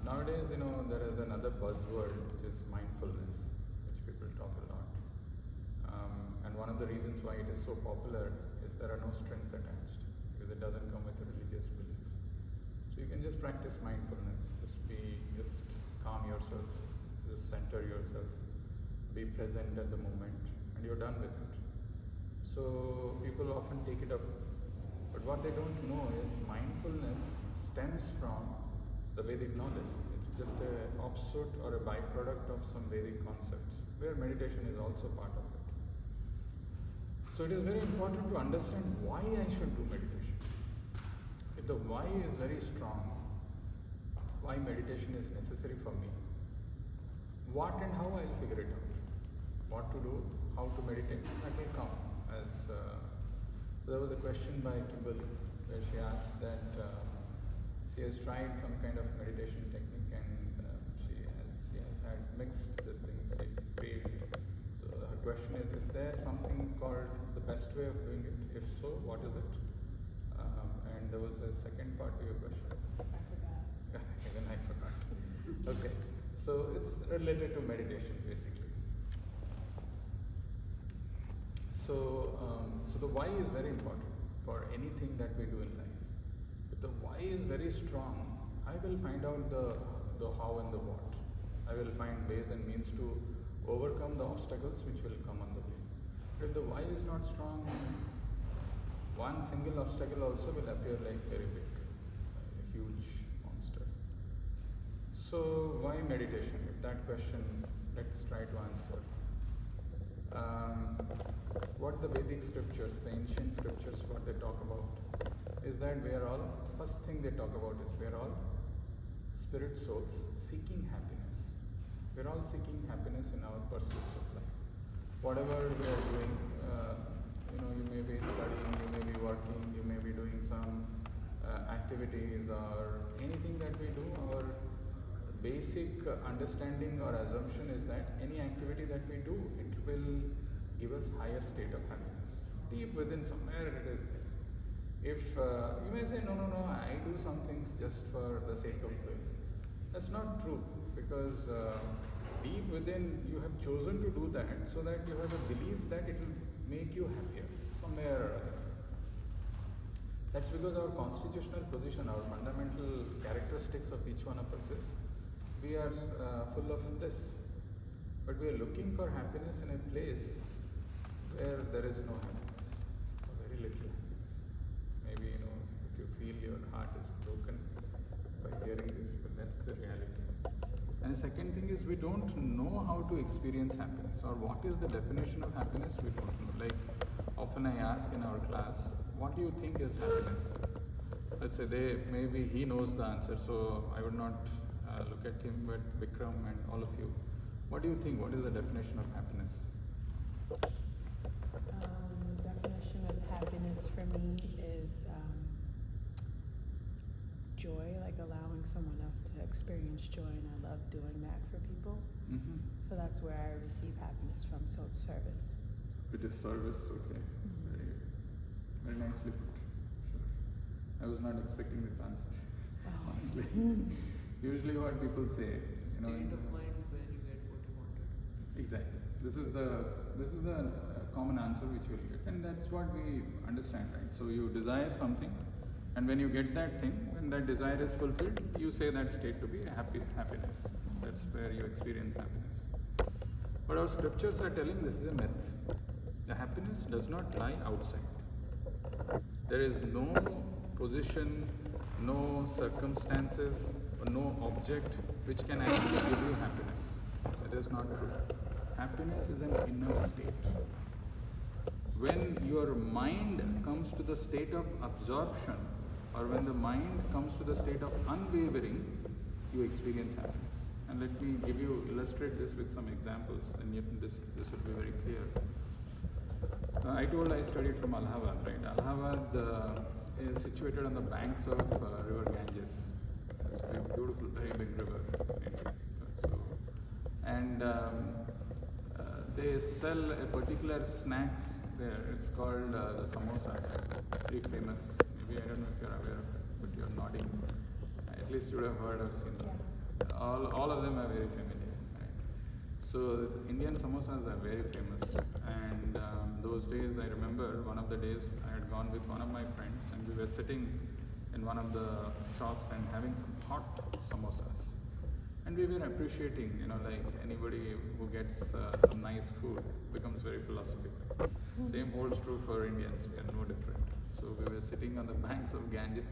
Nowadays, there is another buzzword which is mindfulness, which people talk a lot. And one of the reasons why it is so popular is there are no strings attached because it doesn't come with a religious belief. So you can just practice mindfulness, just calm yourself, just center yourself, be present at the moment, and you're done with it. So people often take it up, but what they don't know is mindfulness stems from the Vedic knowledge. It's just an offshoot or a byproduct of some Vedic concepts, where meditation is also part of it. So it is very important to understand why I should do meditation. If the why is very strong, why meditation is necessary for me, what and how I'll figure it out. What to do, how to meditate, that will come. As there was a question by Kimberly where she asked that she has tried some kind of meditation technique and she has had mixed this thing, she failed. So her question is there something called the best way of doing it? If so, what is it? And there was a second part to your question. I forgot. Even I forgot. Okay, so it's related to meditation basically. So the why is very important for anything that we do in life. If the why is very strong, I will find out the how and the what. I will find ways and means to overcome the obstacles which will come on the way. But if the why is not strong, one single obstacle also will appear like very big, a huge monster. So why meditation? If that question, let's try to answer. What the Vedic scriptures, the ancient scriptures, what they talk about is that we are all, first thing they talk about is we are all spirit souls seeking happiness. We are all seeking happiness in our pursuits of life. Whatever we are doing, you may be studying, you may be working, you may be doing some activities or anything that we do, our basic understanding or assumption is that any activity that we do, it will give us higher state of happiness. Deep within somewhere it is there. If you may say, no, I do some things just for the sake of doing. That's not true, because deep within you have chosen to do that so that you have a belief that it will make you happier somewhere or other. That's because our constitutional position, our fundamental characteristics of each one of us is, we are full of bliss, but we are looking for happiness in a place where there is no happiness, or very little happiness. Maybe, if you feel your heart is broken by hearing this, but that's the reality. And the second thing is, we don't know how to experience happiness, or what is the definition of happiness, we don't know. Like, often I ask in our class, what do you think is happiness? Let's say maybe he knows the answer, so I would not look at him, but Vikram and all of you. What do you think? What is the definition of happiness? The definition of happiness for me is joy, like allowing someone else to experience joy, and I love doing that for people. Mm-hmm. So that's where I receive happiness from, so it's service. It is service, okay. Mm-hmm. Very, very nicely put. Sure. I was not expecting this answer, honestly. Usually what people say, state of mind where you get what you wanted. Exactly. This is the common answer which you will get, and that's what we understand, right? So you desire something, and when you get that thing, when that desire is fulfilled, you say that state to be a happiness. That's where you experience happiness. But our scriptures are telling this is a myth. The happiness does not lie outside. There is no position, no circumstances, or no object which can actually give you happiness. That is not true. Happiness is an inner state. When your mind comes to the state of absorption, or when the mind comes to the state of unwavering, you experience happiness. And let me illustrate this with some examples, and yet this will be very clear. I told I studied from Allahabad, right? Allahabad is situated on the banks of river Ganges. It's a beautiful, very big river in India. They sell a particular snacks there. It's called the samosas. Very famous. Maybe I don't know if you're aware of it, but you're nodding. At least you would have heard or seen some. All of them are very familiar. Right? So Indian samosas are very famous, and those days I remember one of the days I had gone with one of my friends, and we were sitting in one of the shops and having some hot samosas, and we were appreciating, like anybody who gets some nice food becomes very philosophical. Same holds true for Indians. We are no different. So we were sitting on the banks of Ganges,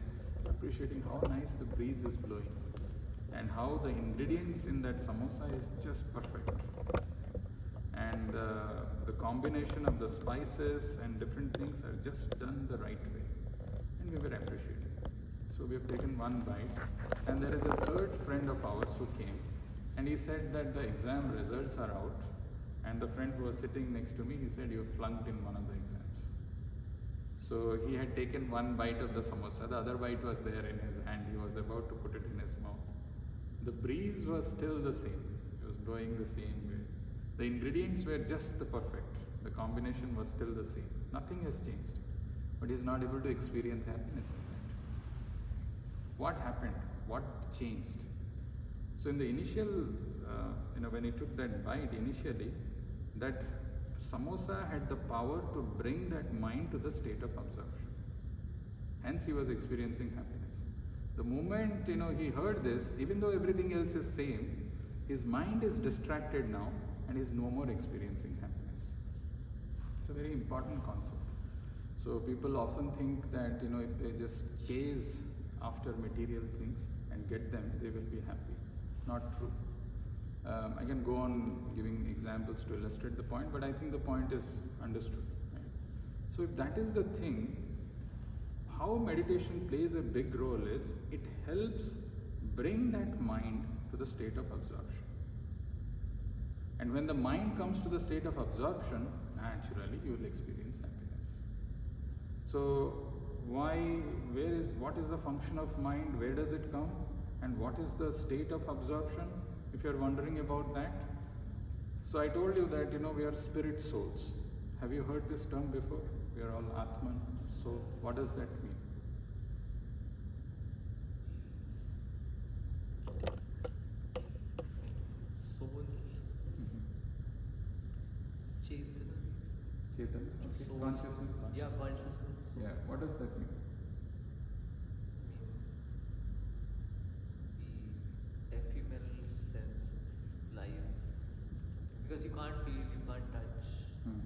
appreciating how nice the breeze is blowing, and how the ingredients in that samosa is just perfect, and the combination of the spices and different things are just done the right way, and we were appreciating. So we have taken one bite, and there is a third friend of ours who came, and he said that the exam results are out, and the friend who was sitting next to me, he said, "You flunked in one of the exams." So he had taken one bite of the samosa, the other bite was there in his hand, he was about to put it in his mouth. The breeze was still the same, it was blowing the same way. The ingredients were just the perfect, the combination was still the same, nothing has changed, but he is not able to experience happiness in that. What happened? What changed? So in the initial, when he took that bite initially, that samosa had the power to bring that mind to the state of absorption. Hence he was experiencing happiness. The moment he heard this, even though everything else is same, his mind is distracted now and is no more experiencing happiness. It's a very important concept. So people often think that if they just chase after material things and get them, they will be happy. Not true. I can go on giving examples to illustrate the point, but I think the point is understood. Right? So if that is the thing, how meditation plays a big role is it helps bring that mind to the state of absorption. And when the mind comes to the state of absorption, naturally you will experience happiness. So what is the function of mind? Where does it come? And what is the state of absorption? If you are wondering about that. So I told you that we are spirit souls. Have you heard this term before? We are all Atman. So what does that mean? Soul. Chetana. Chaitanya? Okay. Soul. Consciousness? Yeah, consciousness. Yeah. What does that mean? The ephemeral sense of life. Because you can't feel, you can't touch. And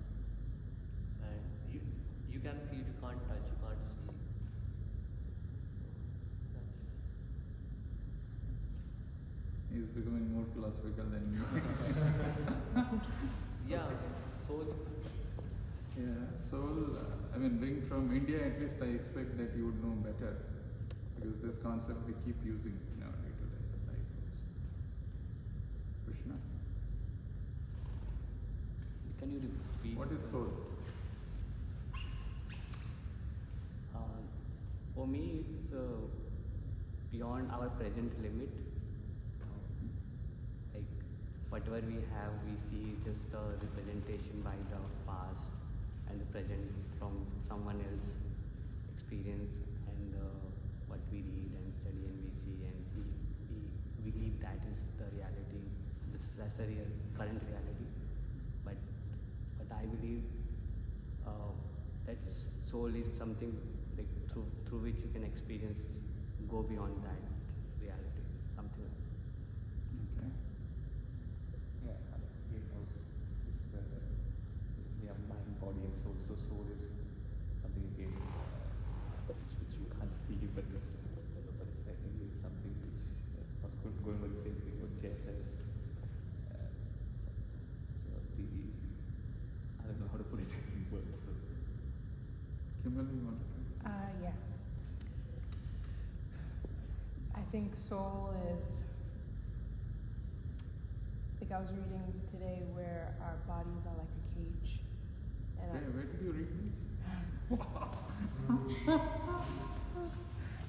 you can feel, you can't touch, you can't see. He's becoming more philosophical than you. Yeah, soul. Yeah, soul, being from India, at least I expect that you would know better, because this concept we keep using in our day-to-day life also. Krishna? Can you repeat? What is soul? For me, it's beyond our present limit. Like whatever we have, we see just a representation by the past and the present from someone else's experience, and what we read and study and we see, and we believe that is the reality. That's the real current reality. But I believe that soul is something like through which you can experience, go beyond that reality, something like that. Okay. Yeah, it was just we have mind, body, and soul. So soul is something again which you can't see, but it's definitely something which was going by the same thing what Jay said. So I don't know how to put it in words. So. Kimberly, you want to? Yeah. I think soul is, like I was reading today, where our bodies are like a cage. And Where did you read this?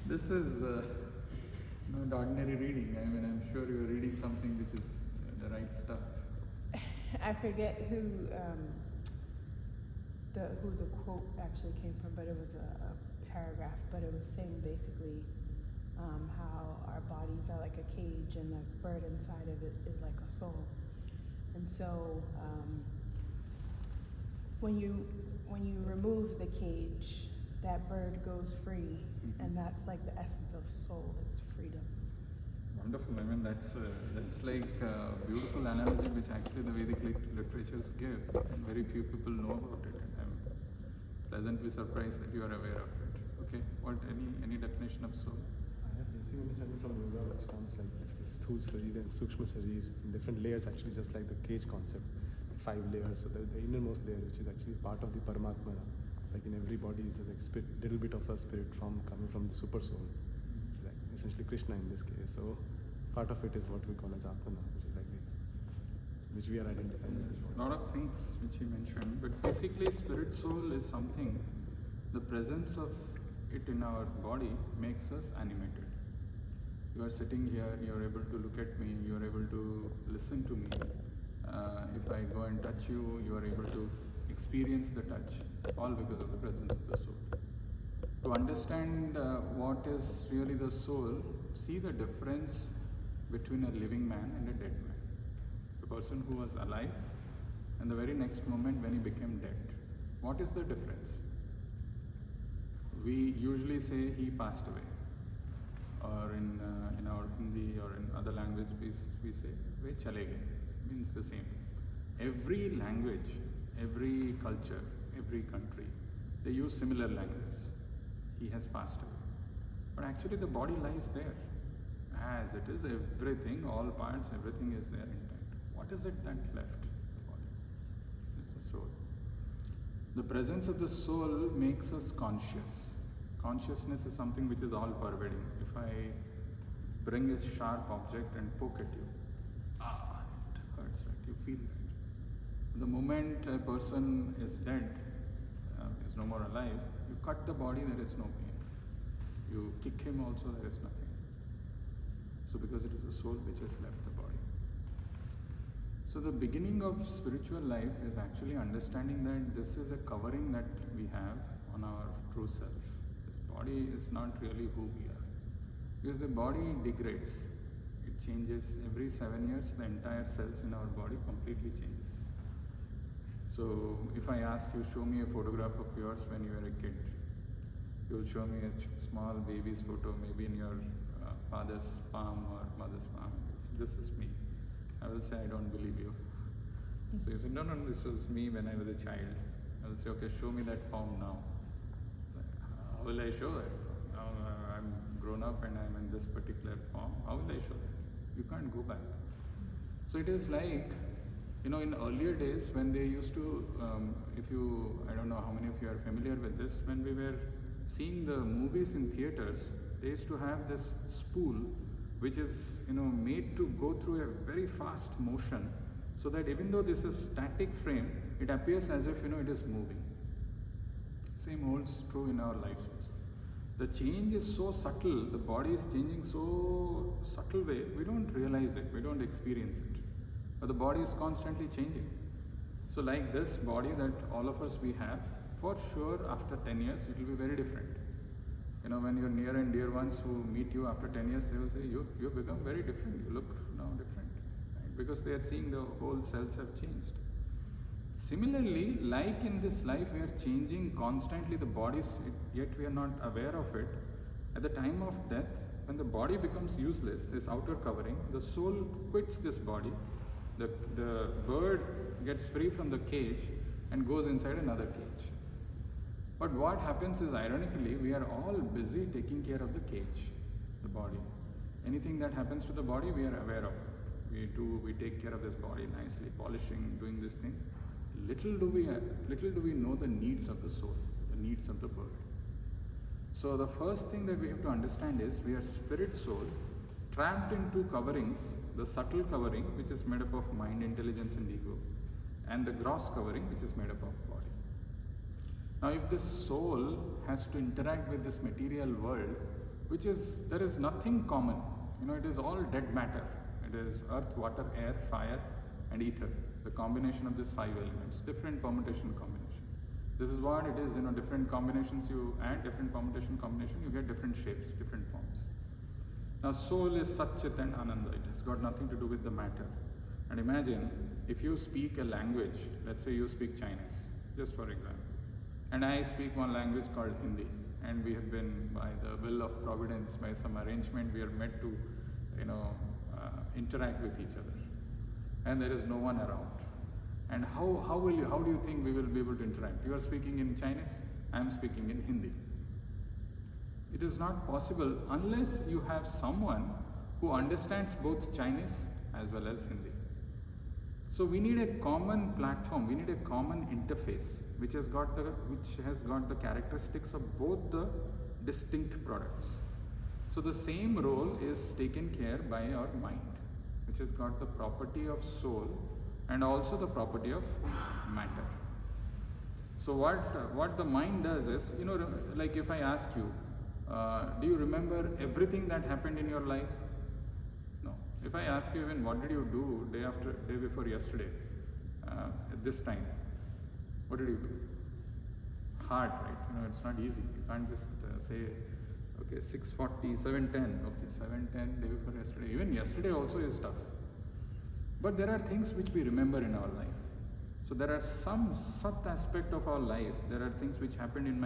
This is not ordinary reading. I'm sure you're reading something which is the right stuff. I forget who the quote actually came from, but it was a paragraph, but it was saying basically how our bodies are like a cage and the bird inside of it is like a soul. And so when you remove the cage, that bird goes free, and that's like the essence of soul. It's freedom. Wonderful. I mean, that's like a beautiful analogy which actually the Vedic literatures give, and very few people know about it. And I'm pleasantly surprised that you are aware of it. Okay, what any definition of soul? I have basic understanding from yoga, which comes like Sthul Sharir and Sukshma Sharir in different layers, actually, just like the cage concept, 5 layers. So the innermost layer, which is actually part of the Paramatma, like in every body, is a little bit of a spirit coming from the super soul, like essentially Krishna in this case. So part of it is what we call as Atmana, which is like which we are identifying. A lot of things which you mentioned, but basically, spirit soul is something. The presence of it in our body makes us animated. You are sitting here, you are able to look at me, you are able to listen to me. If I go and touch you, you are able to experience the touch, all because of the presence of the soul. To understand what is really the soul, see the difference between a living man and a dead man. The person who was alive and the very next moment when he became dead. What is the difference? We usually say he passed away, or in our Hindi or in other language we say "ve chale gaye," means the same. Every language, every culture, every country, they use similar language. He has passed away, but actually the body lies there as it is. Everything, all parts, everything is there intact. What is it that left? The body. It's the soul. The presence of the soul makes us conscious. Consciousness is something which is all pervading. If I bring a sharp object and poke at you, it hurts, right? You feel that. The moment a person is dead, is no more alive, you cut the body, there is no pain. You kick him also, there is nothing. So because it is the soul which has left the body. So the beginning of spiritual life is actually understanding that this is a covering that we have on our true self. This body is not really who we are. Because the body degrades. It changes every 7 years, the entire cells in our body completely changes. So if I ask you, show me a photograph of yours when you were a kid, you'll show me a small baby's photo, maybe in your father's palm or mother's palm. This is me. I will say, I don't believe you. So you say, no, this was me when I was a child. I will say, okay, show me that form now. How will I show it? Now I'm grown up and I'm in this particular form. How will I show that? You can't go back. So it is like, in earlier days when they used to, I don't know how many of you are familiar with this, when we were seeing the movies in theaters, they used to have this spool which is made to go through a very fast motion, so that even though this is static frame, it appears as if it is moving. Same holds true in our lives also. The change is so subtle, the body is changing so subtle way, we don't realize it, we don't experience it. But the body is constantly changing. So like this body that all of us we have, for sure after 10 years it will be very different. When your near and dear ones who meet you after 10 years, they will say, you become very different, you look now different. Right? Because they are seeing the whole cells have changed. Similarly, like in this life, we are changing constantly the bodies, yet we are not aware of it. At the time of death, when the body becomes useless, this outer covering, the soul quits this body, the bird gets free from the cage and goes inside another cage. But what happens is, ironically, we are all busy taking care of the cage, the body. Anything that happens to the body, we are aware of it. We take care of this body nicely, polishing, doing this thing. Little do we know the needs of the soul, the needs of the bird. So the first thing that we have to understand is, we are spirit soul, trapped in two coverings, the subtle covering, which is made up of mind, intelligence and ego, and the gross covering, which is made up of body. Now if this soul has to interact with this material world, there is nothing common, it is all dead matter. It is earth, water, air, fire and ether, the combination of these 5 elements, different permutation combination. This is what it is, different combinations you add, different permutation combination, you get different shapes, different forms. Now soul is Sat Chit and Ananda. It has got nothing to do with the matter. And imagine if you speak a language, let's say you speak Chinese, just for example, and I speak one language called Hindi, and we have been, by the will of providence, by some arrangement, we are meant to, interact with each other, and there is no one around. And how do you think we will be able to interact? You are speaking in Chinese, I am speaking in Hindi. It is not possible unless you have someone who understands both Chinese as well as Hindi. So we need a common platform, we need a common interface which has got the characteristics of both the distinct products. So the same role is taken care by our mind, which has got the property of soul and also the property of matter. So what the mind does is, like if I ask you, do you remember everything that happened in your life? No. If I ask you even what did you do day before yesterday, at this time, what did you do? Hard, right? It's not easy. You can't just say, okay, 6:40, 7:10, okay, 7:10 day before yesterday. Even yesterday also is tough. But there are things which we remember in our life. So there are some Sat aspect of our life. There are things which happened in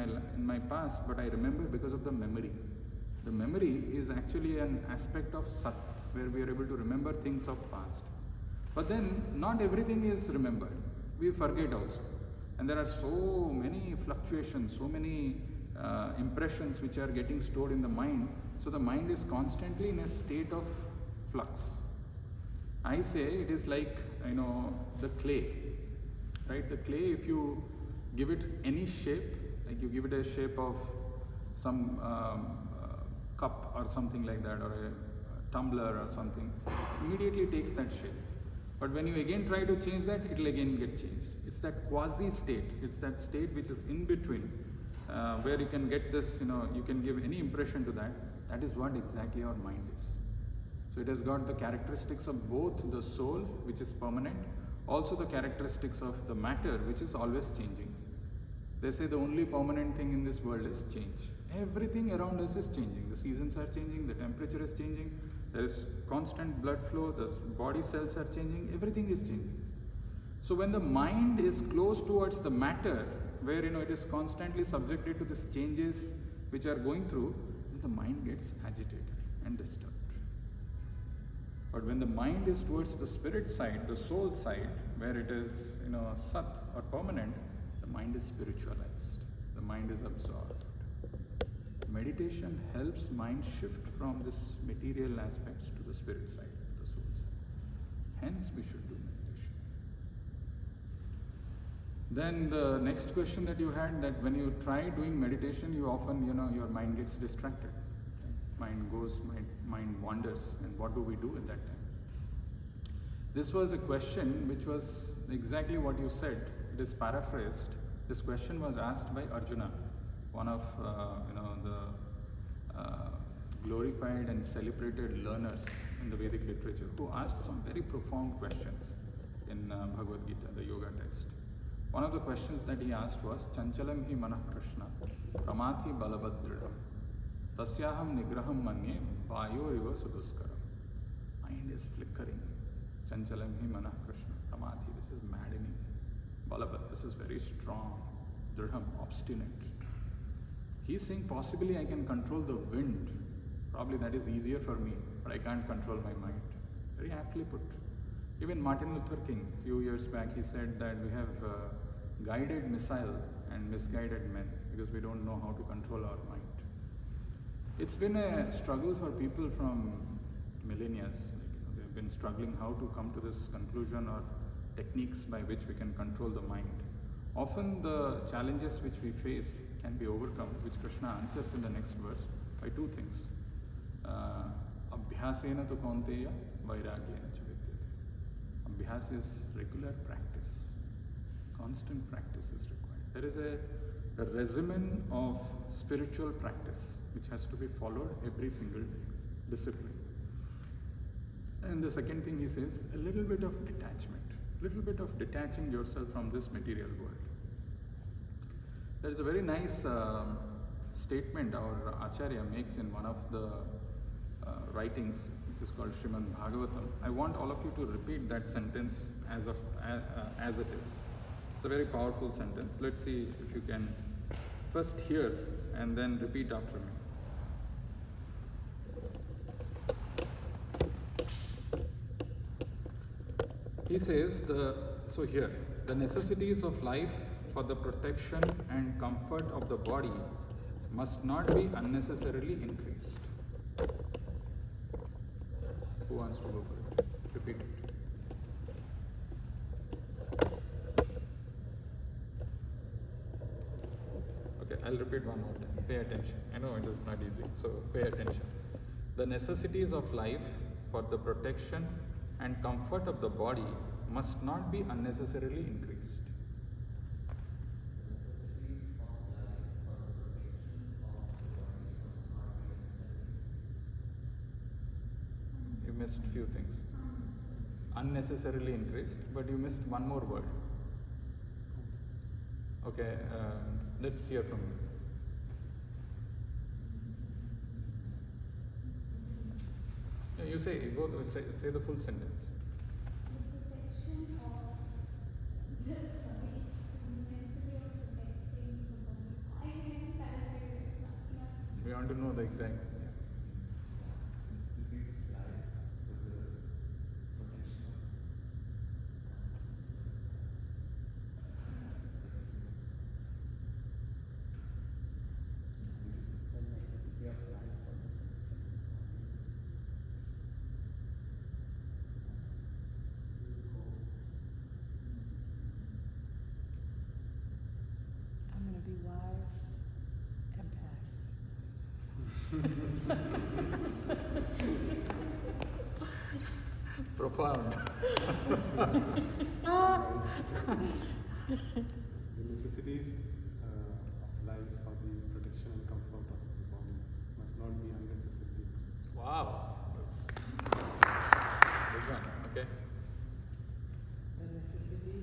my past, but I remember because of the memory. The memory is actually an aspect of Sat, where we are able to remember things of past. But then not everything is remembered. We forget also. And there are so many fluctuations, so many impressions which are getting stored in the mind. So the mind is constantly in a state of flux. I say it is like, the clay. Right? The clay, if you give it any shape, like you give it a shape of some cup or something like that, or a tumbler or something, immediately takes that shape. But when you again try to change that, it will again get changed. It's that quasi state. It's that state which is in between, where you can get this, you can give any impression to that. That is what exactly our mind is. So it has got the characteristics of both the soul, which is permanent, also the characteristics of the matter, which is always changing. They say the only permanent thing in this world is change. Everything around us is changing. The seasons are changing, the temperature is changing, there is constant blood flow, the body cells are changing, everything is changing. So when the mind is close towards the matter, where it is constantly subjected to these changes which are going through, the mind gets agitated and disturbed. But when the mind is towards the spirit side, the soul side, where it is, Sat or permanent, the mind is spiritualized. The mind is absorbed. Meditation helps mind shift from this material aspects to the spirit side, the soul side. Hence, we should do meditation. Then the next question that you had, that when you try doing meditation, you often, your mind gets distracted. Mind wanders, and what do we do at that time? This was a question which was exactly what you said. It is paraphrased. This question was asked by Arjuna, one of the glorified and celebrated learners in the Vedic literature, who asked some very profound questions in Bhagavad Gita, the yoga text. One of the questions that he asked was, Chanchalam hi manah Krishna, pramathi balabhadridam, tasyaham nigraham manye, vayoriva suduskaram. Mind is flickering. Chanchalam hi manah Krishna, pramathi, this is maddening. Balabhad, this is very strong. Dridham, obstinate. He's saying possibly I can control the wind. Probably that is easier for me, but I can't control my mind. Very aptly put. Even Martin Luther King, a few years back, he said that we have guided missile and misguided men because we don't know how to control our mind. It's been a struggle for people from millennia. They've been struggling how to come to this conclusion or techniques by which we can control the mind. Often the challenges which we face can be overcome, which Krishna answers in the next verse by two things. Abhyasena tu kaunteya, vairagyena cha vidyate. Abhyas is regular practice. Constant practice is required. There is a regimen of spiritual practice which has to be followed every single day. Discipline. And the second thing he says, a little bit of detachment. Little bit of detaching yourself from this material world. There is a very nice statement our Acharya makes in one of the writings, which is called Srimad Bhagavatam. I want all of you to repeat that sentence as it is. It's a very powerful sentence. Let's see if you can first hear and then repeat after me. He says, the necessities of life for the protection and comfort of the body must not be unnecessarily increased. Who wants to go for it? Repeat it. Okay, I'll repeat one more time. Pay attention. I know it is not easy, so pay attention. The necessities of life for the protection and comfort of the body must not be unnecessarily increased. You missed few things. Unnecessarily increased, but you missed one more word. Okay, let's hear from you. No, you say the full sentence. We want to know the exact. I'm going to be wise and pass. Profound. The necessities of life for the protection and comfort of the body must not be unnecessarily increased. Wow. Good one. Okay. The necessity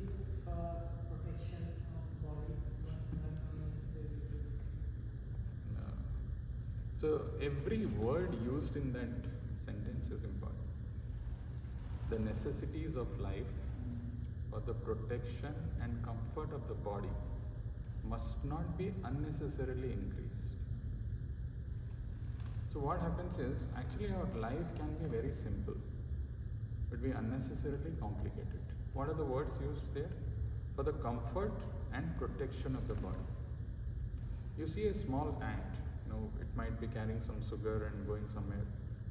for protection of body must not be necessarily. No. So every word used in that sentence is important. The necessities of life for the protection and comfort of the body must not be unnecessarily increased. So what happens is, actually our life can be very simple, but be unnecessarily complicated. What are the words used there? For the comfort and protection of the body. You see a small ant, it might be carrying some sugar and going somewhere.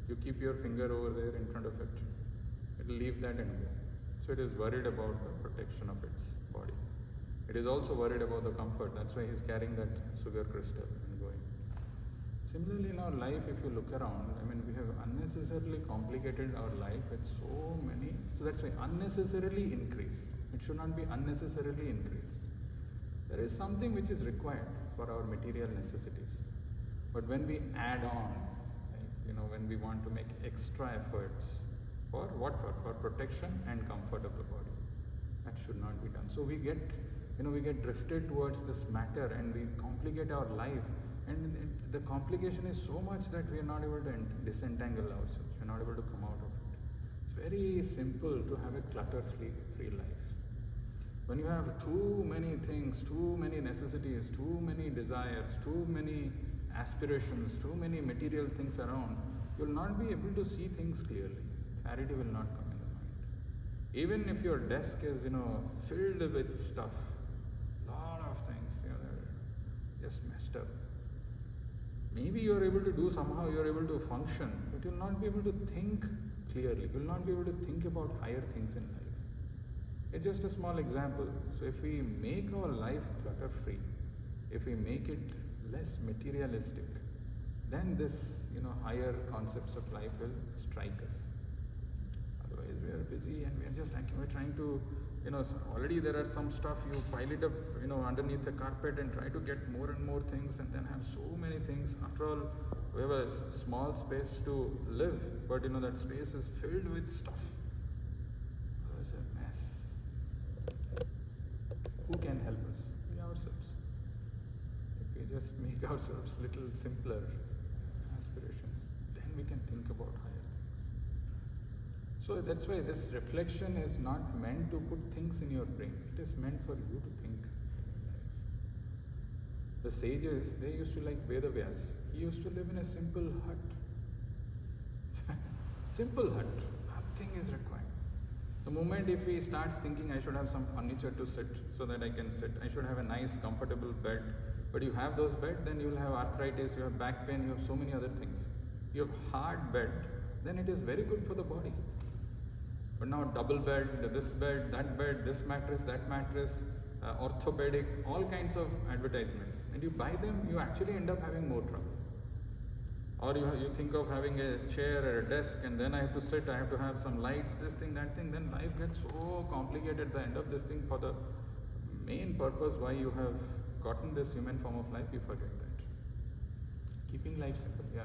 You keep your finger over there in front of it. It will leave that and go. So it is worried about the protection of its body. It is also worried about the comfort. That's why he is carrying that sugar crystal and going. Similarly, in our life, if you look around, we have unnecessarily complicated our life with so many. So that's why unnecessarily increased. It should not be unnecessarily increased. There is something which is required for our material necessities. But when we add on, when we want to make extra efforts, for what? For protection and comfort of the body. That should not be done. So we get drifted towards this matter and we complicate our life. And the complication is so much that we are not able to disentangle ourselves. We are not able to come out of it. It's very simple to have a clutter-free life. When you have too many things, too many necessities, too many desires, too many aspirations, too many material things around, you will not be able to see things clearly. Clarity will not come in the mind. Even if your desk is, filled with stuff, lot of things, they're just messed up. Maybe you're able to do somehow, you're able to function, but you'll not be able to think clearly. You'll not be able to think about higher things in life. It's just a small example. So if we make our life clutter-free, if we make it less materialistic, then this, higher concepts of life will strike us. Otherwise, we are busy and we're trying to, already there are some stuff, you pile it up, underneath the carpet and try to get more and more things and then have so many things. After all, we have a small space to live, but that space is filled with stuff. Oh, it's a mess. Who can help us? We ourselves. If we just make ourselves little simpler aspirations, then we can think about higher things. So that's why this reflection is not meant to put things in your brain. It is meant for you to think. The sages, they used to like Vedavyas. He used to live in a simple hut. Simple hut. Nothing is required. The moment if he starts thinking, I should have some furniture to sit so that I can sit, I should have a nice comfortable bed, but you have those bed, then you will have arthritis, you have back pain, you have so many other things. You have hard bed, then it is very good for the body. But now double bed, this mattress, that mattress, orthopedic, all kinds of advertisements, and you buy them, you actually end up having more trouble. Or you think of having a chair or a desk, and then I have to sit, I have to have some lights, this thing, that thing, then life gets so complicated at the end of this thing. For the main purpose why you have gotten this human form of life, you forget that. Keeping life simple, yeah.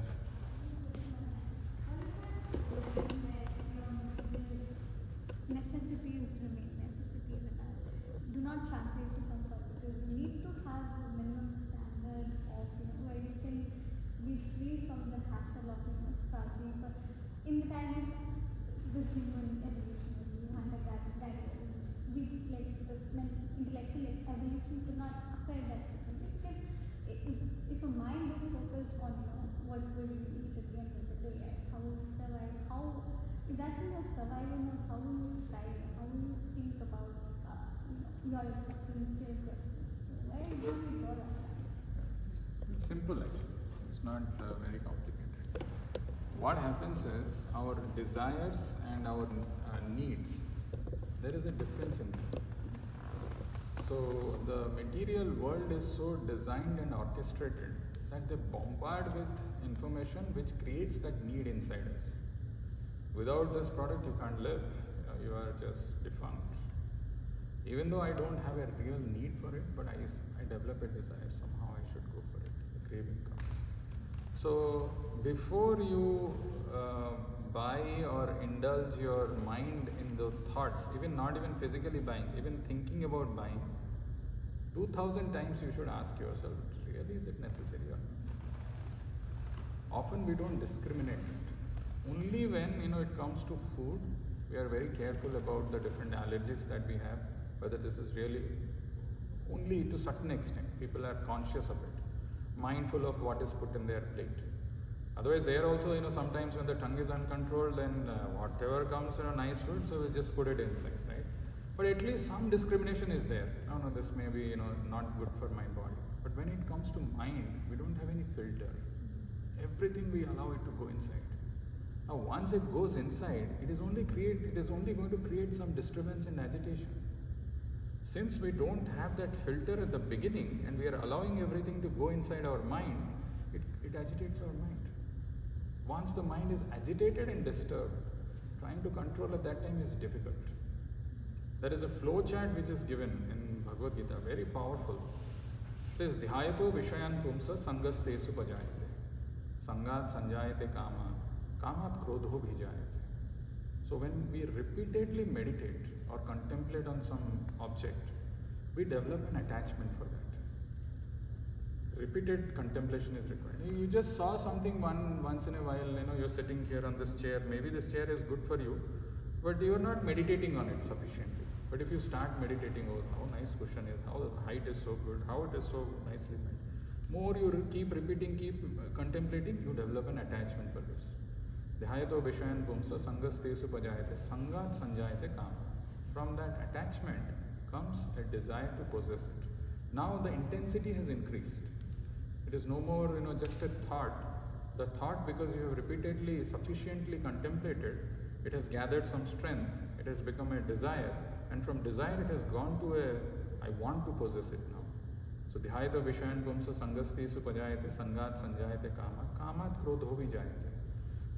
Necessities remain necessities and do not translate to comfort, because you need to have a minimum standard of where you can be free from the hassle of striving for in the time of the human evolution, hunter-gatherers, we like the intellectual evolution could not occur that way. If a mind is focused on what will you eat at the end of the day, and how will you survive, if that's in your survival mode, how will you strive, how will you think about your existential questions? Where do you draw that line? It's simple actually. It's not very complicated. What happens is our desires and our needs, there is a difference in them. So the material world is so designed and orchestrated that they bombard with information which creates that need inside us. Without this product you can't live. You are just defunct. Even though I don't have a real need for it, but I develop a desire, somehow I should go for it. The craving comes. So before you buy or indulge your mind in the thoughts, not even physically buying, even thinking about buying, 2000 times you should ask yourself, really is it necessary or not? Often we don't discriminate it. Only when it comes to food, we are very careful about the different allergies that we have, whether this is really, only to certain extent people are conscious of it, mindful of what is put in their plate. Otherwise they are also, sometimes when the tongue is uncontrolled, then whatever comes nice food, so we'll just put it inside, right? But at least some discrimination is there. No, this may be not good for my body. But when it comes to mind, we don't have any filter. Everything we allow it to go inside. Now once it goes inside, it is only going to create some disturbance and agitation. Since we don't have that filter at the beginning and we are allowing everything to go inside our mind, it agitates our mind. Once the mind is agitated and disturbed, trying to control at that time is difficult. There is a flow chart which is given in Bhagavad Gita, very powerful. It says, Dhyayato Vishayan Pumsa Sangas Tesu Pajayate. Sangat Sanjayate Kama. Kamat Krodho Bhijayate. So when we repeatedly meditate or contemplate on some object, we develop an attachment for that. Repeated contemplation is required. You just saw something once in a while, you're sitting here on this chair, maybe this chair is good for you, but you're not meditating on it sufficiently. But if you start meditating, how nice cushion is, how the height is so good, how it is so nicely made. More you keep repeating, keep contemplating, you develop an attachment for this. Dhyayato Vishayan Pumsa Sangas Tesu Pajayate Sangat Sanjayate Kama. From that attachment comes a desire to possess it. Now the intensity has increased. It is no more, just a thought. The thought, because you have repeatedly, sufficiently contemplated, it has gathered some strength. It has become a desire, and from desire it has gone to I want to possess it now. So Dhyayato Vishayan Pumsa Sangasti Supajayate Sangat Sanjayate Kama Kamat Krodho Vijayate.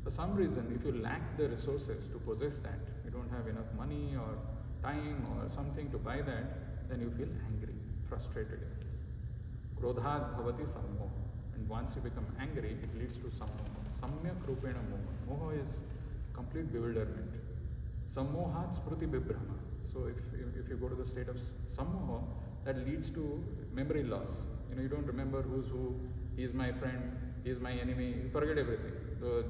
For some reason, if you lack the resources to possess that, you don't have enough money or time or something to buy that, then you feel angry, frustrated in this. Krodhat bhavati sammoha. And once you become angry, it leads to sammoha. Samyak rupena moha. Moha is complete bewilderment. Sammohat spruti bibhrama. So if you go to the state of sammoha, that leads to memory loss. You don't remember who's who, he is my friend, he is my enemy, you forget everything.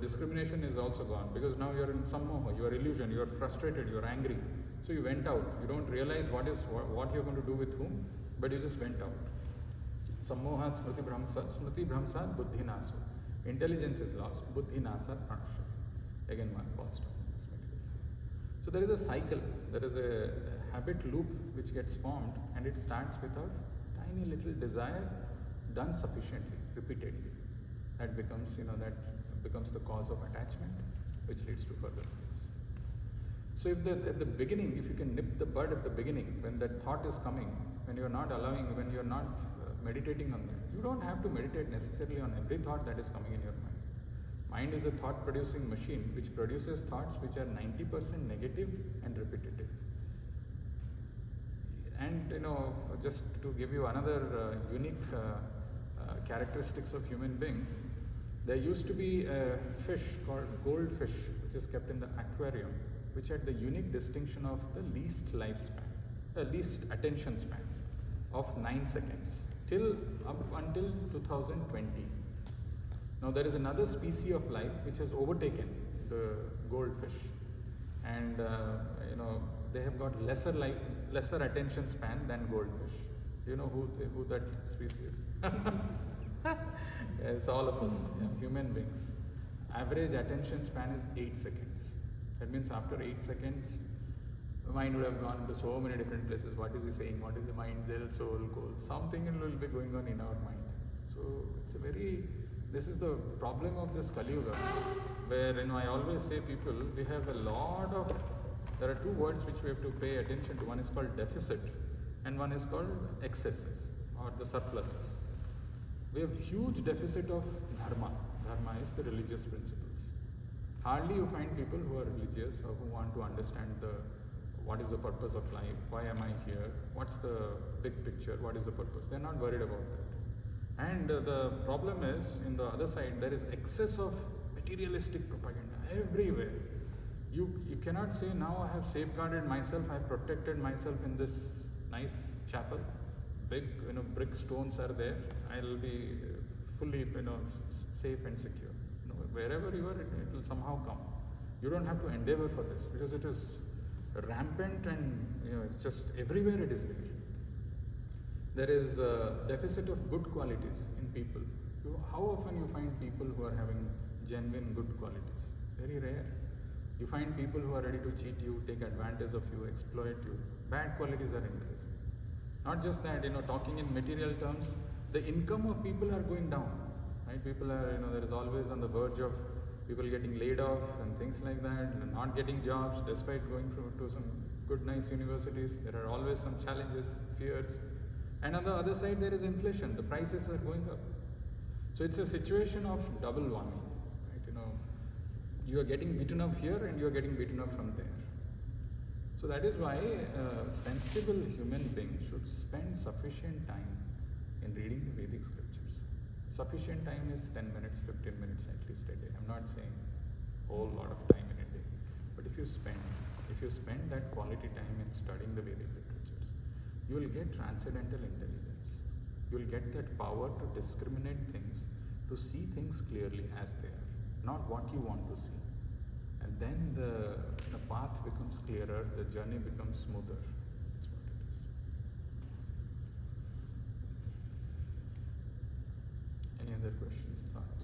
discrimination is also gone, because now you're in sammoha, you are illusion, you are frustrated, you are angry. So you went out. You don't realize what you're going to do with whom, but you just went out. Sammohat smriti bhramsat buddhi naso. Intelligence is lost, buddhi nasat pranashyati. Again one false stop in this meditation. So there is a cycle, there is a habit loop which gets formed, and it starts with a tiny little desire done sufficiently, repeatedly. That becomes, the cause of attachment, which leads to further things. So at the beginning, if you can nip the bud at the beginning, when that thought is coming, when you're not meditating on that, you don't have to meditate necessarily on every thought that is coming in your mind. Mind is a thought producing machine which produces thoughts which are 90% negative and repetitive. And just to give you another unique characteristics of human beings, there used to be a fish called goldfish, which is kept in the aquarium, which had the unique distinction of the least attention span of 9 seconds up until 2020. Now there is another species of life which has overtaken the goldfish, and they have got lesser attention span than goldfish. Do you know who that species is? It's all of us, human beings. Average attention span is 8 seconds. That means after 8 seconds, the mind would have gone to so many different places. What is he saying? What is the mind, will, soul, goal? Something will be going on in our mind. So this is the problem of this Kali Yuga, where I always say people, we have there are two words which we have to pay attention to. One is called deficit, and one is called excesses or the surpluses. We have huge deficit of dharma. Dharma is the religious principles. Hardly you find people who are religious or who want to understand what is the purpose of life, why am I here, what's the big picture, what is the purpose. They're not worried about that. And the problem is, in the other side, there is excess of materialistic propaganda everywhere. You cannot say, now I have safeguarded myself, I have protected myself in this nice chapel. Big brick stones are there. I'll be fully safe and secure. Wherever you are, it will somehow come. You don't have to endeavor for this, because it is rampant, and it's just everywhere it is there. There is a deficit of good qualities in people. How often you find people who are having genuine good qualities? Very rare. You find people who are ready to cheat you, take advantage of you, exploit you. Bad qualities are increasing. Not just that, talking in material terms, the income of people are going down. Right? People are, there is always on the verge of people getting laid off and things like that, and not getting jobs despite going to some good, nice universities. There are always some challenges, fears. And on the other side, there is inflation. The prices are going up. So it's a situation of double whammy. Right? You are getting beaten up here and you are getting beaten up from there. So that is why a sensible human being should spend sufficient time in reading the Vedic scriptures. Sufficient time is 10 minutes, 15 minutes at least a day. I'm not saying a whole lot of time in a day. But if you spend that quality time in studying the Vedic literatures, you will get transcendental intelligence. You will get that power to discriminate things, to see things clearly as they are, not what you want to see. And then the path becomes clearer, the journey becomes smoother. That's what it is. Any other questions, thoughts?